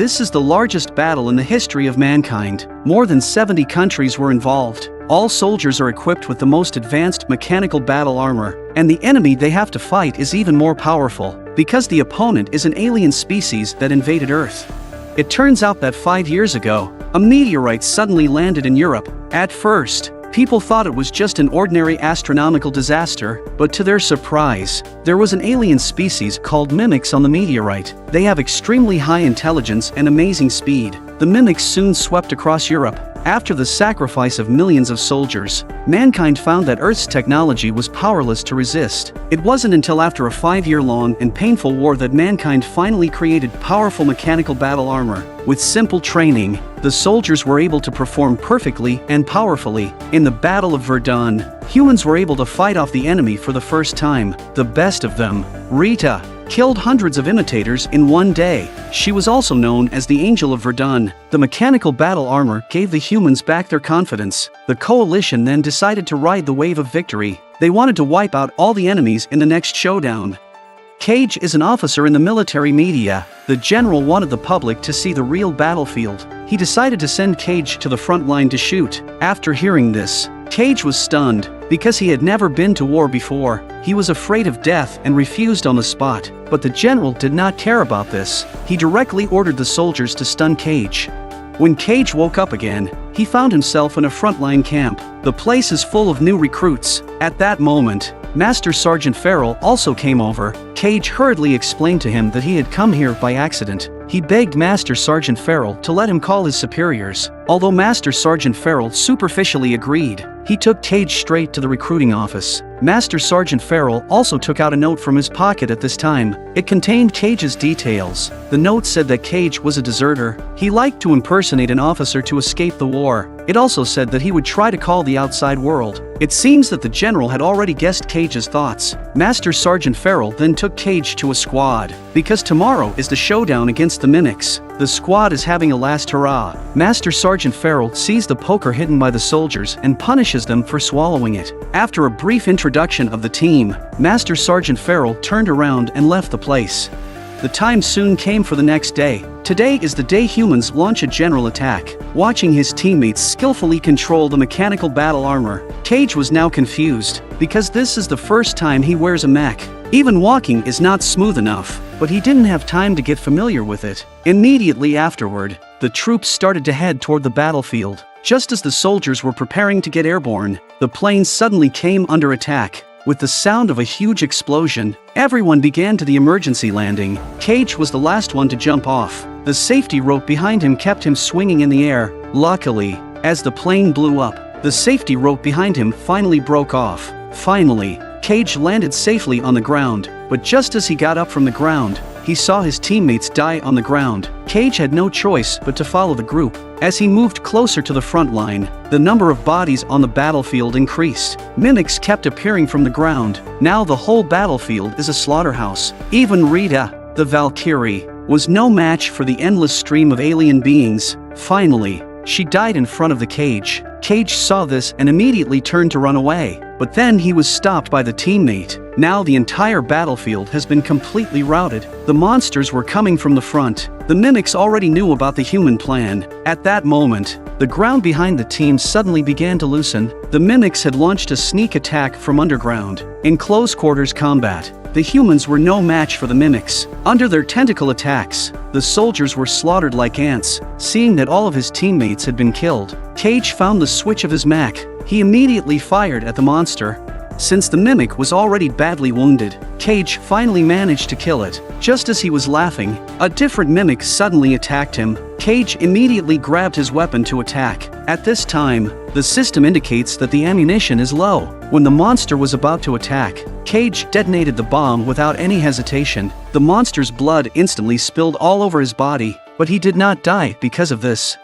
This is the largest battle in the history of mankind. More than 70 countries were involved. All soldiers are equipped with the most advanced mechanical battle armor, and the enemy they have to fight is even more powerful, because the opponent is an alien species that invaded Earth. It turns out that 5 years ago, a meteorite suddenly landed in Europe. At first, people thought it was just an ordinary astronomical disaster, but to their surprise, there was an alien species called mimics on the meteorite. They have extremely high intelligence and amazing speed. The mimics soon swept across Europe. After the sacrifice of millions of soldiers, mankind found that Earth's technology was powerless to resist. It wasn't until after a 5-year-long and painful war that mankind finally created powerful mechanical battle armor. With simple training, the soldiers were able to perform perfectly and powerfully. In the Battle of Verdon, humans were able to fight off the enemy for the first time. The best of them, Rita, killed hundreds of imitators in one day. She was also known as the Angel of Verdon. The mechanical battle armor gave the humans back their confidence. The coalition then decided to ride the wave of victory. They wanted to wipe out all the enemies in the next showdown. Cage is an officer in the military media. The general wanted the public to see the real battlefield. He decided to send Cage to the front line to shoot. After hearing this, Cage was stunned, because he had never been to war before. He was afraid of death and refused on the spot. But the general did not care about this. He directly ordered the soldiers to stun Cage. When Cage woke up again, he found himself in a frontline camp. The place is full of new recruits. At that moment, Master Sergeant Farrell also came over. Cage hurriedly explained to him that he had come here by accident. He begged Master Sergeant Farrell to let him call his superiors. Although Master Sergeant Farrell superficially agreed, he took Cage straight to the recruiting office. Master Sergeant Farrell also took out a note from his pocket at this time. It contained Cage's details. The note said that Cage was a deserter. He liked to impersonate an officer to escape the war. It also said that he would try to call the outside world. It seems that the general had already guessed Cage's thoughts. Master Sergeant Farrell then took Cage to a squad, because tomorrow is the showdown against the mimics. The squad is having a last hurrah. Master Sergeant Farrell sees the poker hidden by the soldiers and punishes them for swallowing it. After a brief introduction of the team, Master Sergeant Farrell turned around and left the place. The time soon came for the next day. Today is the day humans launch a general attack. Watching his teammates skillfully control the mechanical battle armor, Cage was now confused, because this is the first time he wears a mech. Even walking is not smooth enough, but he didn't have time to get familiar with it. Immediately afterward, the troops started to head toward the battlefield. Just as the soldiers were preparing to get airborne, the plane suddenly came under attack. With the sound of a huge explosion, everyone began to the emergency landing. Cage was the last one to jump off. The safety rope behind him kept him swinging in the air. Luckily, as the plane blew up, the safety rope behind him finally broke off. Finally, Cage landed safely on the ground, but just as he got up from the ground, he saw his teammates die on the ground. Cage had no choice but to follow the group. As he moved closer to the front line, the number of bodies on the battlefield increased. Mimics kept appearing from the ground. Now the whole battlefield is a slaughterhouse. Even Rita, the Valkyrie, was no match for the endless stream of alien beings. Finally, she died in front of the Cage. Cage saw this and immediately turned to run away. But then he was stopped by the teammate. Now the entire battlefield has been completely routed. The monsters were coming from the front. The mimics already knew about the human plan. At that moment, the ground behind the team suddenly began to loosen. The mimics had launched a sneak attack from underground. In close quarters combat, the humans were no match for the mimics. Under their tentacle attacks, the soldiers were slaughtered like ants. Seeing that all of his teammates had been killed, Cage found the switch of his mech. He immediately fired at the monster. Since the mimic was already badly wounded, Cage finally managed to kill it. Just as he was laughing, a different mimic suddenly attacked him. Cage immediately grabbed his weapon to attack. At this time, the system indicates that the ammunition is low. When the monster was about to attack, Cage detonated the bomb without any hesitation. The monster's blood instantly spilled all over his body, but he did not die because of this.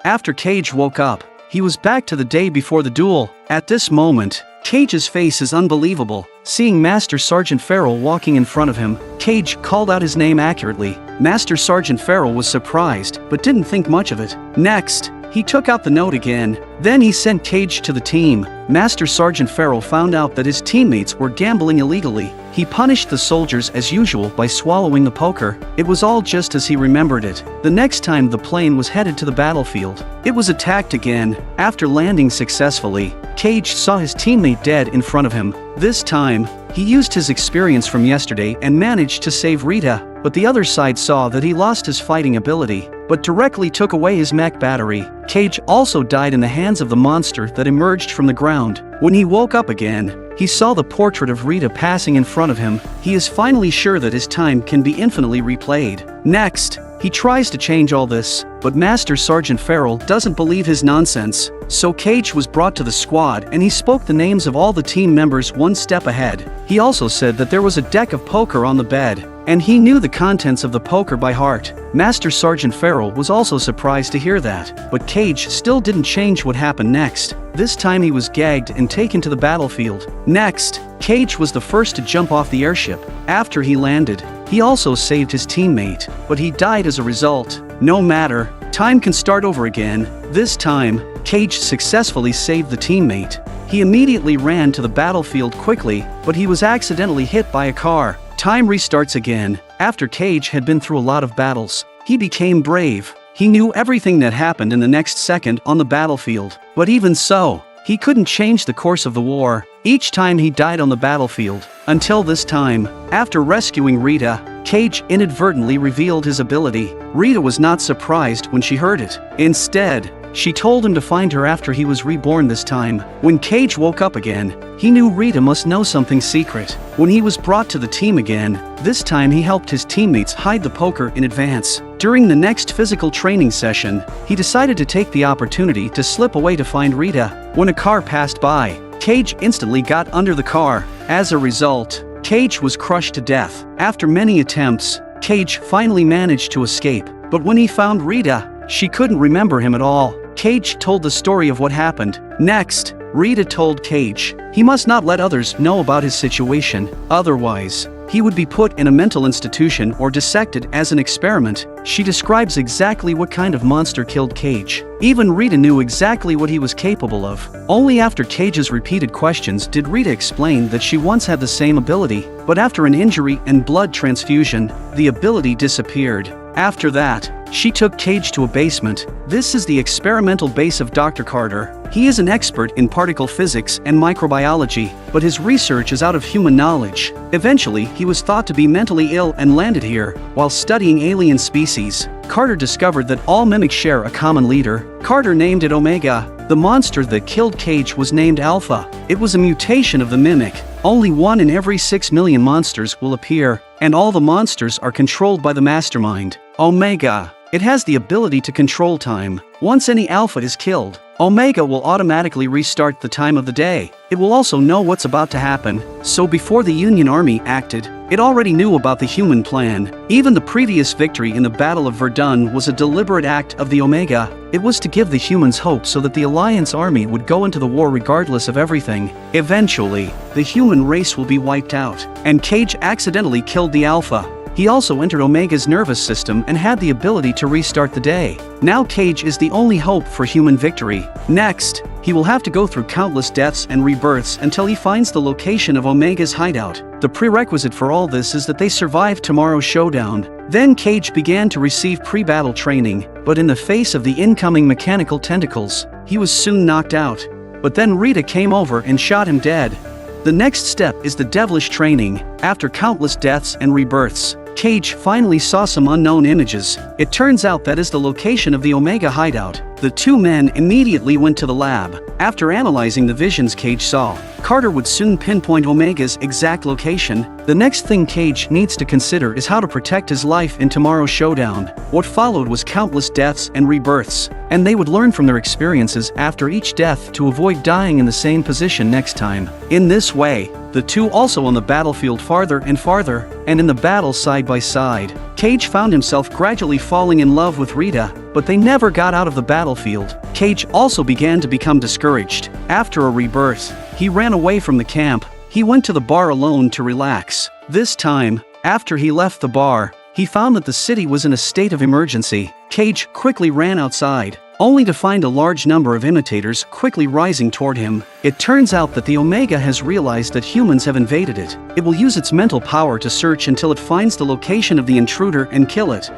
After Cage woke up, he was back to the day before the duel. At this moment, Cage's face is unbelievable. Seeing Master Sergeant Farrell walking in front of him, Cage called out his name accurately. Master Sergeant Farrell was surprised, but didn't think much of it. Next, he took out the note again. Then he sent Cage to the team. Master Sergeant Farrell found out that his teammates were gambling illegally. He punished the soldiers as usual by swallowing the poker. It was all just as he remembered it. The next time the plane was headed to the battlefield, it was attacked again. After landing successfully, Cage saw his teammate dead in front of him. This time, he used his experience from yesterday and managed to save Rita, but the other side saw that he lost his fighting ability, but directly took away his mech battery. Cage also died in the hands of the monster that emerged from the ground. When he woke up again, he saw the portrait of Rita passing in front of him. He is finally sure that his time can be infinitely replayed. Next, he tries to change all this, but Master Sergeant Farrell doesn't believe his nonsense. So Cage was brought to the squad and he spoke the names of all the team members one step ahead. He also said that there was a deck of poker on the bed, and he knew the contents of the poker by heart. Master Sergeant Farrell was also surprised to hear that, but Cage still didn't change what happened next. This time he was gagged and taken to the battlefield. Next, Cage was the first to jump off the airship. After he landed, he also saved his teammate, but he died as a result. No matter, time can start over again. This time, Cage successfully saved the teammate. He immediately ran to the battlefield quickly, but he was accidentally hit by a car. Time restarts again. After Cage had been through a lot of battles, he became brave. He knew everything that happened in the next second on the battlefield. But even so, he couldn't change the course of the war. Each time he died on the battlefield. Until this time, after rescuing Rita, Cage inadvertently revealed his ability. Rita was not surprised when she heard it. Instead, she told him to find her after he was reborn this time. When Cage woke up again, he knew Rita must know something secret. When he was brought to the team again, this time he helped his teammates hide the poker in advance. During the next physical training session, he decided to take the opportunity to slip away to find Rita. When a car passed by, Cage instantly got under the car. As a result, Cage was crushed to death. After many attempts, Cage finally managed to escape. But when he found Rita, she couldn't remember him at all. Cage told the story of what happened. Next, Rita told Cage he must not let others know about his situation, otherwise, he would be put in a mental institution or dissected as an experiment. She describes exactly what kind of monster killed Cage. Even Rita knew exactly what he was capable of. Only after Cage's repeated questions did Rita explain that she once had the same ability, but after an injury and blood transfusion, the ability disappeared. After that, she took Cage to a basement. This is the experimental base of Dr. Carter. He is an expert in particle physics and microbiology, but his research is out of human knowledge. Eventually, he was thought to be mentally ill and landed here. While studying alien species, Carter discovered that all mimics share a common leader. Carter named it Omega. The monster that killed Cage was named Alpha. It was a mutation of the mimic. Only 1 in every 6 million monsters will appear, and all the monsters are controlled by the mastermind, Omega. It has the ability to control time. Once any Alpha is killed, Omega will automatically restart the time of the day. It will also know what's about to happen, so before the Union Army acted, it already knew about the human plan. Even the previous victory in the Battle of Verdun was a deliberate act of the Omega. It was to give the humans hope so that the Alliance Army would go into the war regardless of everything. Eventually, the human race will be wiped out, and Cage accidentally killed the Alpha. He also entered Omega's nervous system and had the ability to restart the day. Now Cage is the only hope for human victory. Next, he will have to go through countless deaths and rebirths until he finds the location of Omega's hideout. The prerequisite for all this is that they survive tomorrow's showdown. Then Cage began to receive pre-battle training, but in the face of the incoming mechanical tentacles, he was soon knocked out. But then Rita came over and shot him dead. The next step is the devilish training. After countless deaths and rebirths, Cage finally saw some unknown images. It turns out that is the location of the Omega hideout. The two men immediately went to the lab. After analyzing the visions Cage saw, Carter would soon pinpoint Omega's exact location. The next thing Cage needs to consider is how to protect his life in tomorrow's showdown. What followed was countless deaths and rebirths, and they would learn from their experiences after each death to avoid dying in the same position next time. In this way, the two also on the battlefield farther and farther, and in the battle side by side. Cage found himself gradually falling in love with Rita, but they never got out of the battlefield. Cage also began to become discouraged. After a rebirth, he ran away from the camp. He went to the bar alone to relax. This time, after he left the bar, he found that the city was in a state of emergency. Cage quickly ran outside. only to find a large number of imitators quickly rising toward him. It turns out that the Omega has realized that humans have invaded it. It will use its mental power to search until it finds the location of the intruder and kill it.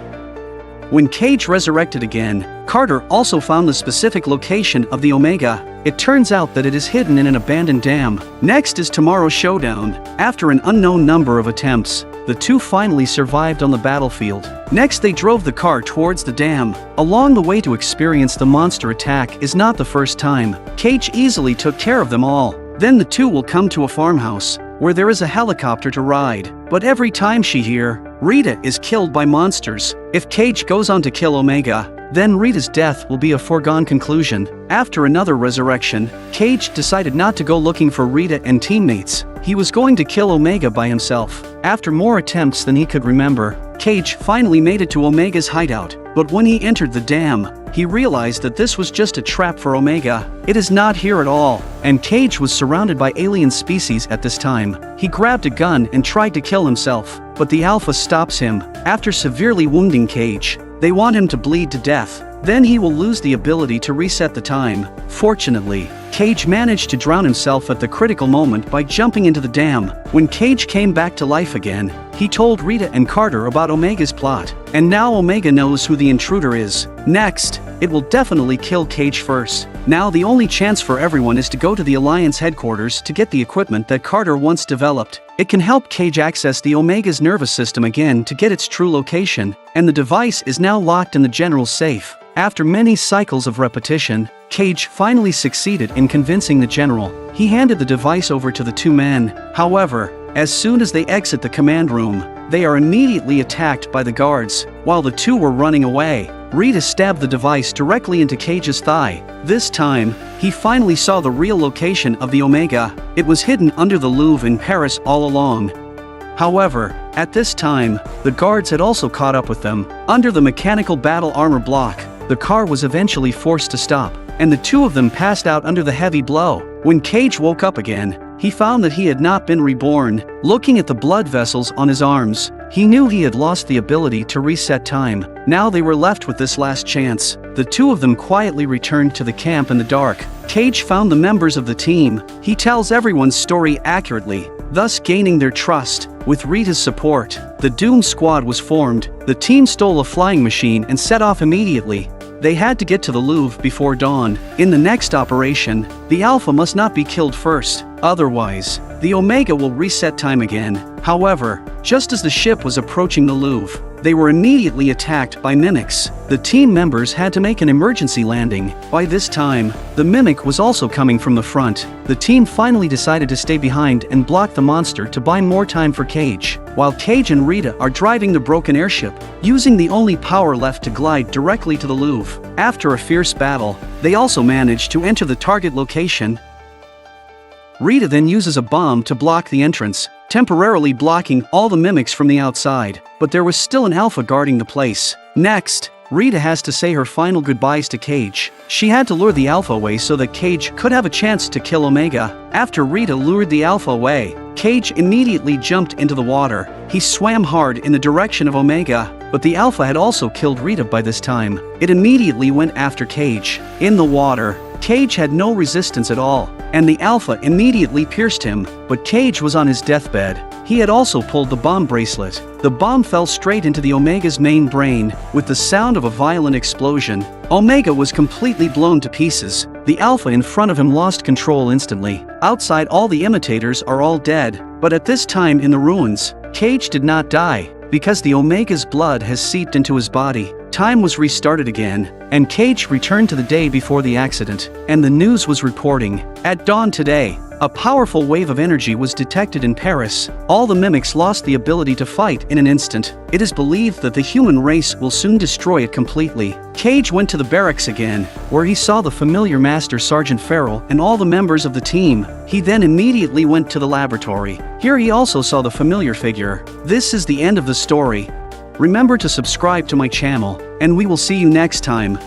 When Cage resurrected again, Carter also found the specific location of the Omega. It turns out that it is hidden in an abandoned dam. Next is tomorrow's showdown. After an unknown number of attempts, the two finally survived on the battlefield. Next, they drove the car towards the dam. Along the way to experience the monster attack is not the first time. Cage easily took care of them all. Then the two will come to a farmhouse, where there is a helicopter to ride. But every time she hears, Rita is killed by monsters. If Cage goes on to kill Omega, then Rita's death will be a foregone conclusion. After another resurrection, Cage decided not to go looking for Rita and teammates. He was going to kill Omega by himself. After more attempts than he could remember, Cage finally made it to Omega's hideout. But when he entered the dam, he realized that this was just a trap for Omega. It is not here at all, and Cage was surrounded by alien species at this time. He grabbed a gun and tried to kill himself, but the Alpha stops him. After severely wounding Cage, they want him to bleed to death. Then he will lose the ability to reset the time. Fortunately, Cage managed to drown himself at the critical moment by jumping into the dam. When Cage came back to life again, he told Rita and Carter about Omega's plot. And now Omega knows who the intruder is. Next, it will definitely kill Cage first. Now the only chance for everyone is to go to the Alliance headquarters to get the equipment that Carter once developed. It can help Cage access the Omega's nervous system again to get its true location, and the device is now locked in the general's safe. After many cycles of repetition, Cage finally succeeded in convincing the general. He handed the device over to the two men. However, as soon as they exit the command room, they are immediately attacked by the guards. While the two were running away, Rita stabbed the device directly into Cage's thigh. This time, he finally saw the real location of the Omega. It was hidden under the Louvre in Paris all along. However, at this time, the guards had also caught up with them. Under the mechanical battle armor block, the car was eventually forced to stop, and the two of them passed out under the heavy blow. When Cage woke up again, he found that he had not been reborn. Looking at the blood vessels on his arms, he knew he had lost the ability to reset time. Now they were left with this last chance. The two of them quietly returned to the camp in the dark. Cage found the members of the team. He tells everyone's story accurately, thus gaining their trust. With Rita's support, the Doom Squad was formed. The team stole a flying machine and set off immediately. They had to get to the Louvre before dawn. In the next operation, the Alpha must not be killed first. Otherwise, the Omega will reset time again. However, just as the ship was approaching the Louvre, they were immediately attacked by mimics. The team members had to make an emergency landing. By this time, the mimic was also coming from the front. The team finally decided to stay behind and block the monster to buy more time for Cage, while Cage and Rita are driving the broken airship, using the only power left to glide directly to the Louvre. After a fierce battle, they also managed to enter the target location. Rita then uses a bomb to block the entrance, temporarily blocking all the mimics from the outside, but there was still an Alpha guarding the place. Next, Rita has to say her final goodbyes to Cage. She had to lure the Alpha away so that Cage could have a chance to kill Omega. After Rita lured the Alpha away, Cage immediately jumped into the water. He swam hard in the direction of Omega, but the Alpha had also killed Rita by this time. It immediately went after Cage. In the water, Cage had no resistance at all, and the Alpha immediately pierced him, but Cage was on his deathbed. He had also pulled the bomb bracelet. The bomb fell straight into the Omega's main brain, with the sound of a violent explosion. Omega was completely blown to pieces. The Alpha in front of him lost control instantly. Outside, all the imitators are all dead, but at this time in the ruins, Cage did not die, because the Omega's blood has seeped into his body. Time was restarted again, and Cage returned to the day before the accident, and the news was reporting. At dawn today, a powerful wave of energy was detected in Paris. All the mimics lost the ability to fight in an instant. It is believed that the human race will soon destroy it completely. Cage went to the barracks again, where he saw the familiar Master Sergeant Farrell and all the members of the team. He then immediately went to the laboratory. Here he also saw the familiar figure. This is the end of the story. Remember to subscribe to my channel, and we will see you next time.